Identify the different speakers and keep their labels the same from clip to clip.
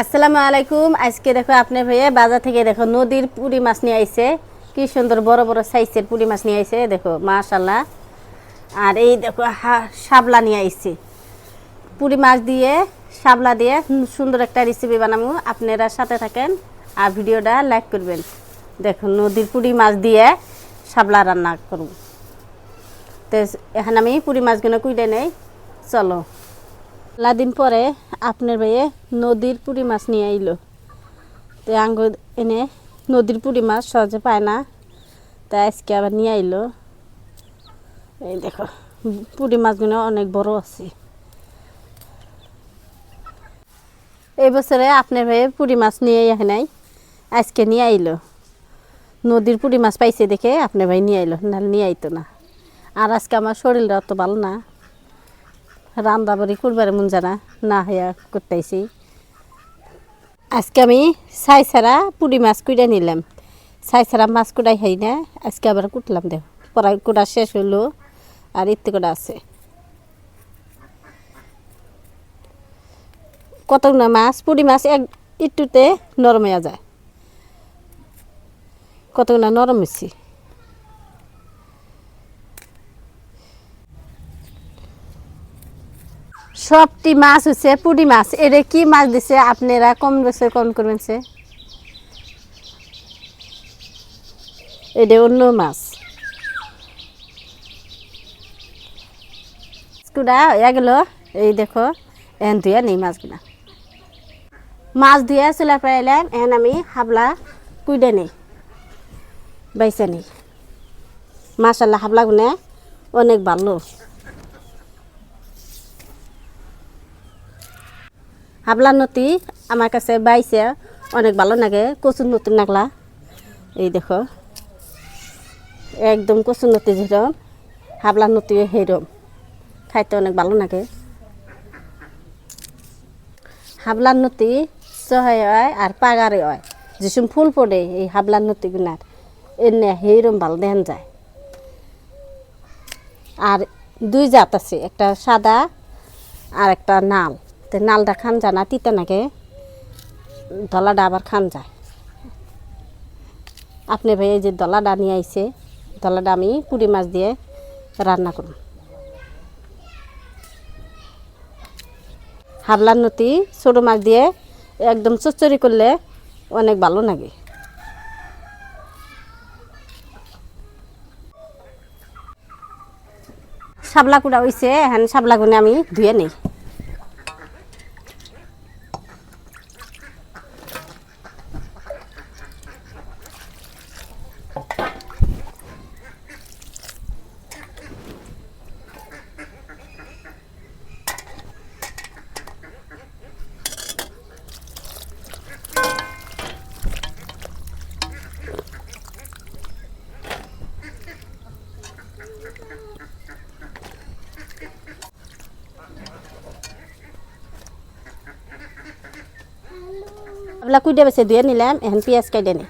Speaker 1: আসসালামু আলাইকুম। আজকে দেখো আপনার ভাইয়া বাজার থেকে দেখো নদীর পুঁটি মাছ নিয়ে আইছে। কি সুন্দর বড় বড় সাইজের পুঁটি মাছ নিয়ে আইছে দেখো মাশাআল্লাহ। আর এই দেখো শাপলা নিয়ে আইছে। পুঁটি মাছ দিয়ে শাপলা দিয়ে সুন্দর একটা রেসিপি বানাবো, আপনারা সাথে থাকেন আর ভিডিওটা লাইক করবেন। দেখো নদীর পুঁটি মাছ দিয়ে শাপলা রান্না করব। তো এখন আমি পুঁটি মাছগুলো কুইটে নেই, চলো। দিন পরে আপনার ভাইয়ে নদীর পুঁটি মাছ নিয়ে আইলো। তো আঙ্গ এনে নদীর পুঁটি মাছ সহজে পায় না, তাই আজকে আবার নিয়ে আইলো। এই দেখো পুঁটি মাছগুলো অনেক বড় আছে। এই বছরে আপনার ভাইয়ে পুঁটি মাছ নিয়ে আসে নাই, আজকে নিয়ে আইলো। নদীর পুঁটি মাছ পাইছে দেখে আপনার ভাই নিয়ে আইলো, নাহলে নিয়ে আইতো না। আর আজকে আমার শরীরটা অত ভালো না, রান্না বাড়ি করবার মন জানা না হইয়া করতেছি। আজকে আমি ছাই ছাড়া পুঁটি মাছ কুইটা নিলাম। ছাই ছাড়া মাছ কুটাই খাই না, আজকে আবার কুটলাম। দেখ পড়াই কুটা শেষ হইলো, আর ইত্তে কটা আছে। কতগুলো মাছ পুঁটি মাছ একটুতে নরম হয়ে যায়, কতগুলো নরম হয়েছে। সবটি মাছ হচ্ছে পুঁটি মাছ। এটা কি মাছ দিছে আপনারা কম বেশি কম করবেন। সে এটা অন্য মাছ। কুড়া হয়ে গেল। এই দেখো এখন ধুয়ে নেই মাছগুলা। মাছ ধুয়ে চুলা পাইলাম, এখন আমি হাবলা কুইডে নেই বাইসা নেই। মাশাআল্লাহ হাবলা গুনে অনেক ভালো। হাবলা নতি আমার কাছে বাইছে অনেক ভালো লাগে, কচুর নতুন নাগলা। এই দেখো একদম কচুর নতি যেরকম হাবলা নতি সেরকম খাইতে অনেক ভালো লাগে। হাবলার নতি সহায় হয় আর পাগারে হয়, যেসব ফুল পড়ে এই হাবলার নতি গুনার এনে সেইরকম ভালো দেখান যায়। আর দুই জাত আছে, একটা সাদা আর একটা নাল। তো নালটা খান যায় না, তিতা নাকে, দলাটা আবার খান যায়। আপনি ভাই এই যে দলাটা নিয়ে আইছে, দলাটা আমি পুঁটি মাছ দিয়ে রান্না করব। হাবলার নতি ছোটো মাছ দিয়ে একদম চচ্চড়ি করলে অনেক ভালো লাগে। শাপলা কুড়া হয়েছে, এখন শাপলাগুনে আমি ধুয়ে নেই। শাপলা কুইডে বেছে ধুয়ে নিলাম, এখন পেঁয়াজ কাটে নিই।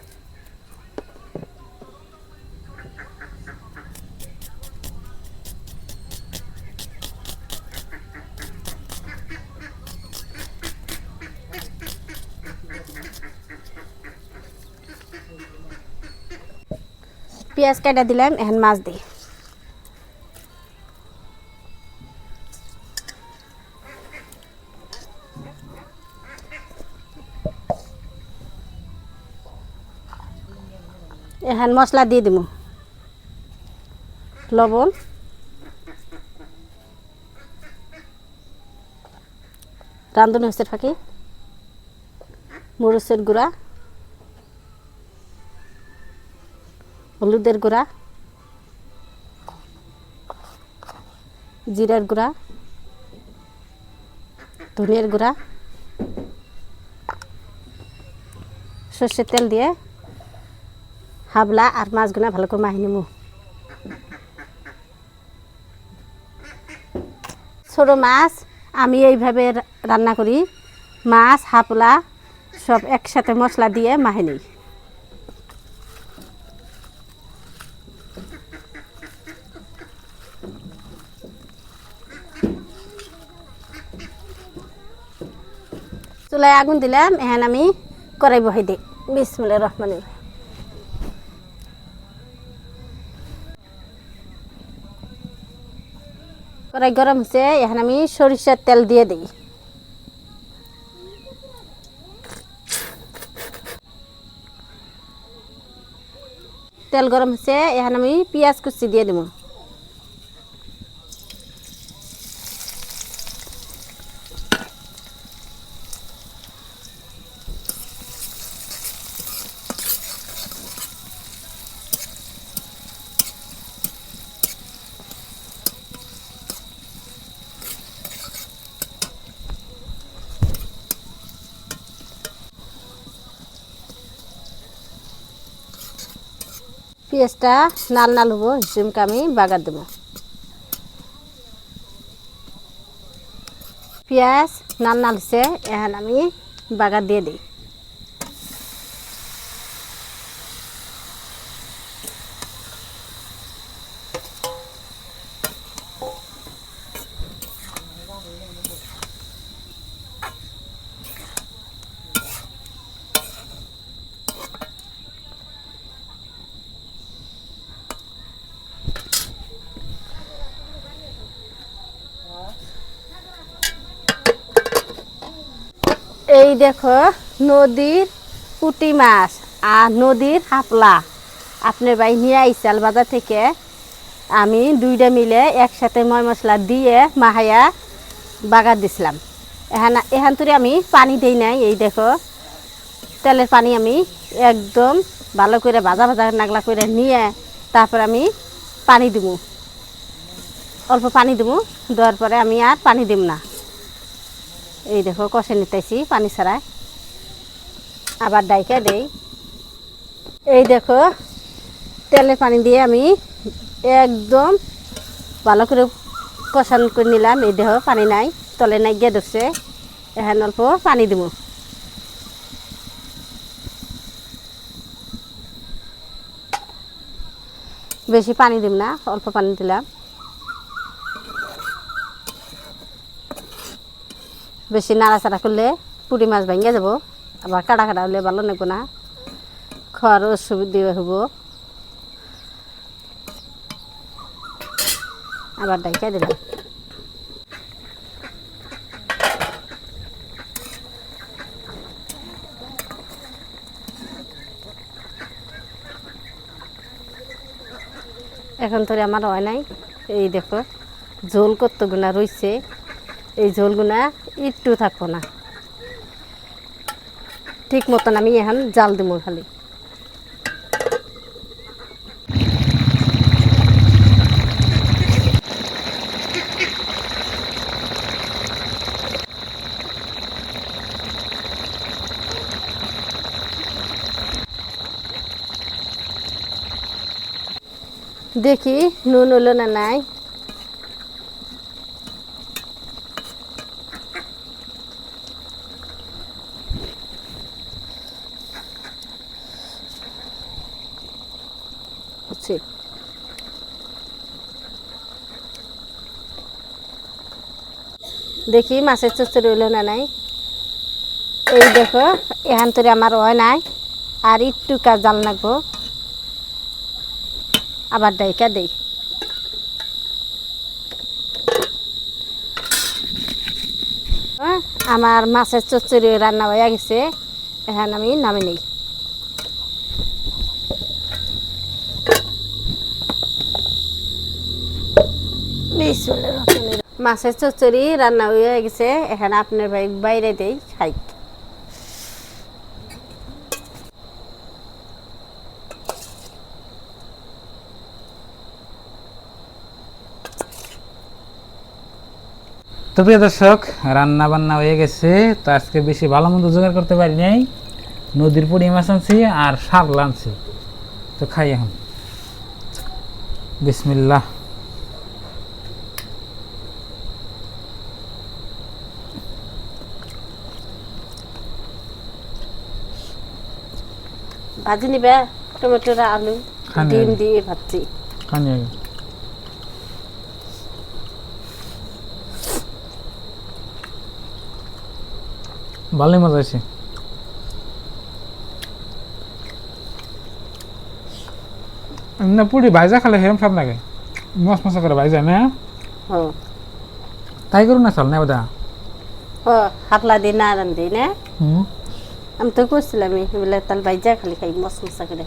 Speaker 1: পেঁয়াজ কাটা দিলাম, এখন মাছ দিই। এখন মশলা দিয়ে দিব, লবণ, রাঁধুনি হচ্ছে ফাঁকি, মরিচের গুঁড়া, হলুদের গুঁড়া, জিরার গুঁড়া, ধনিয়ার গুঁড়া, সর্ষের তেল দিয়ে হাবলা আর মাছগুলো ভালো করে মাখিয়ে নেব। ছোটো মাছ আমি এইভাবে রান্না করি, মাছ হাবলা সব একসাথে মশলা দিয়ে মাখিয়ে নিই। চুলায় আগুন দিলাম, এখন আমি কড়াই বহাই দিই। বিসমিল্লাহির রহমানির রহিম। কড়াই গরম হচ্ছে, এখন আমি সরিষার তেল দিয়ে দিই। তেল গরম হচ্ছে, এখন আমি পেঁয়াজ কুচি দিয়ে দেবো। পেঁয়াজটা নাল নাল হবো, হিসেমকে আমি বাগার দেবো। পেঁয়াজ নাল নাল হচ্ছে, এখন আমি বাগার দিয়ে দিই। এই দেখো নদীর পুঁটি মাছ আর নদীর হাপলা আপনার ভাই নিয়ে আইসাল বাজার থেকে। আমি দুইটা মিলে একসাথে ময় মশলা দিয়ে মাহায়া বাগার দিছিলাম। এখান থেকে আমি পানি দিই নাই। এই দেখো তেলের পানি আমি একদম ভালো করে ভাজা ভাজা নাগলা করে নিয়ে তারপর আমি পানি দিব, অল্প পানি দিব। দেওয়ার পরে আমি আর পানি দিব না। এই দেখো কষে নিতেছি পানি ছাড়াই, আবার ডাইকা দেই। এই দেখো তেলের পানি দিয়ে আমি একদম ভালো করে কষান করে নিলাম। এই দেখো পানি নাই, তলে নাই গিয়ে ধরছে। এখন অল্প পানি দিব। বেশি পানি দিব না, অল্প পানি দিলাম। বেশি নাড়াচাড়া করলে পুঁটি মাছ ভেঙে যাব, আবার কাটা কাটা হলে ভালো নেব না, খাওয়ার অসুবিধা হব। আবার ডাইকা দিলাম। এখন তো আমার হয় নাই। এই দেখো ঝোল কতগুনা রয়েছে, এই ঝোলগুনা একটু থাকবো না, ঠিক মতন আমি এখন জাল দিব। খালি দেখি নুন হলো না নাই। দেখি মাছের চচ্চড়ি হইল না নাই। এই দেখো এখান থেকে আমার হয় নাই, আর একটু কাজ জাল লাগবো। আবার ডাইকা দেই। আমার মাছের চচ্চড়ি রান্না হয়ে গেছে, এখন আমি নামে নেই। মাছের চচ্চড়ি রান্না হয়ে গেছে, এখন আপনার ভাই বাইরে দেই খাই।
Speaker 2: তো প্রিয় দর্শক, রান্না বান্না হয়ে গেছে। তো আজকে বেশি ভালো মন্দ জোগাড় করতে পারি নাই। নদীর পুঁটি মাছ আনছি আর শাপলা আনছি। তো খাই এখন। বিসমিল্লাহ।
Speaker 1: ভাজি নিবে টমেটো আলু ডিম দিয়ে ভাজি
Speaker 2: খানি আগে। ভালোই মজা হয়েছে। না পুরি ভাইজা খালে হেরম স্বাদ লাগে, মশ মশা করে ভাইজা না?
Speaker 1: হ্যাঁ
Speaker 2: তাই করুন না চাল না বাদা।
Speaker 1: হাফলা দিই না রান দিই না, আমি তো করছিলাম বলে তাহলে ভাইজা খালি খাই মশ মশা করে।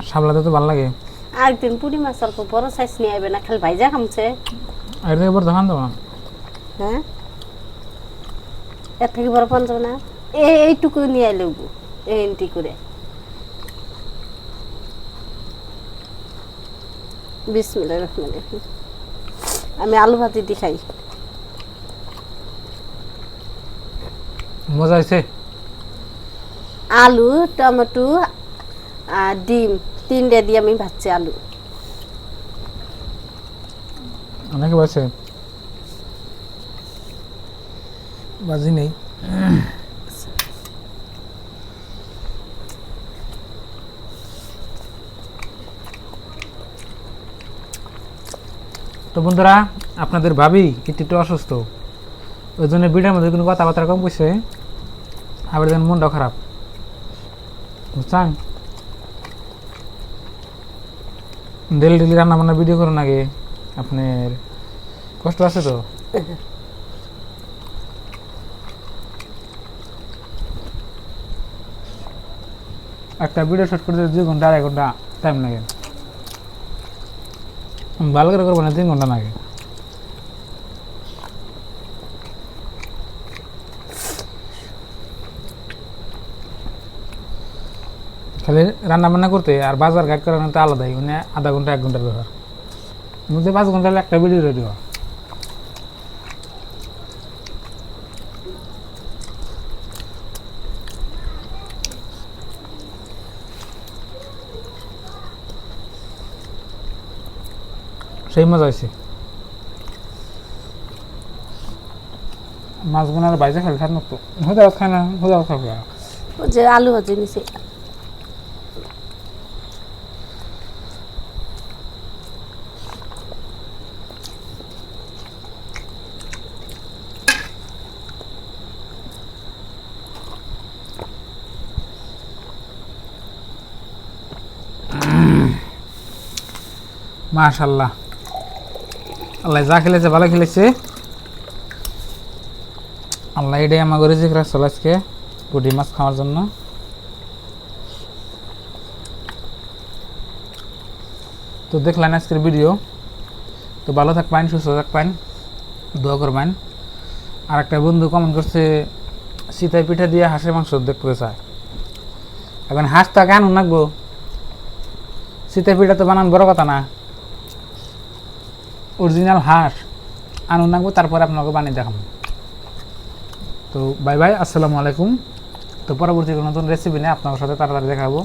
Speaker 2: শাপলাতে তো ভালো লাগে।
Speaker 1: একদিন পুরি মাছ অল্প বড় সাইজ নিয়ে আইবে না, খালি ভাইজা খামছে।
Speaker 2: আর এবার দেখান দেবো
Speaker 1: হ্যাঁ এর থেকে বড় পান যাবে না, এইটুকু নিয়ে আইলে এনটি করে। বিসমিল্লাহির রহমানির রহিম। আমি আলু ভাজি দিয়ে খাই।
Speaker 2: মজা হয়েছে।
Speaker 1: আলু টমেটো আর ডিম তিনটে দিয়ে আমি ভাজছি আলু।
Speaker 2: অনেকে বলছে বাজি নেই। তো বন্ধুরা, আপনাদের ভাবি একটু অসুস্থ, ওই জন্য ভিডিওর মধ্যে কোনো কথাবার্তা কম কইছে, আবার যেন মনটা খারাপ, বুঝছেন? ডেলি ডেলি রান্না বান্না ভিডিও করুন আগে, আপনার কষ্ট আছে তো। একটা ভিডিও শুট করতে 2 ঘন্টা 2.5 ঘন্টা টাইম লাগে, ভালো করে করবো না 3 ঘন্টা লাগে। খালি রান্না বান্না করতে আর বাজার ঘাট করানো তো আলাদাই, মানে আধা ঘন্টা 1 ঘন্টার ব্যাপার, মধ্যে 5 ঘন্টা একটা ভিডিও রেডি হয়। সেই মজা হয়েছে। মাছগুলো আর বাইজে খালি খাত মতো হোদা খায় না, হোদা খাবে।
Speaker 1: ও যে আলু ভাজি নিছে।
Speaker 2: মাশাআল্লাহ, আল্লাহ যা খেলেছে ভালো খেলেছে। আল্লাহ এটাই আমার করে জিজ্ঞাসা চলে আজকে পুঁটি মাছ খাওয়ার জন্য। তো দেখলেন আজকের ভিডিও, তো ভালো থাকবেন, সুস্থ থাকবেন, দোয়া করবেন। আর একটা বন্ধু কমেন্ট করছে সীতাই পিঠা দিয়ে হাঁসের মাংস দেখতে চায়। এখন হাঁস তো কেন নাকবো, সীতাই পিঠা তো বানান বড় কথা না, অরিজিনাল হাঁস আনুন নাকবো, তারপরে আপনাকে বানিয়ে দেখাবো। তো বাই বাই, আসসালামু আলাইকুম। তো পরবর্তী কোনো নতুন রেসিপি নিয়ে আপনার সাথে তাড়াতাড়ি দেখাবো।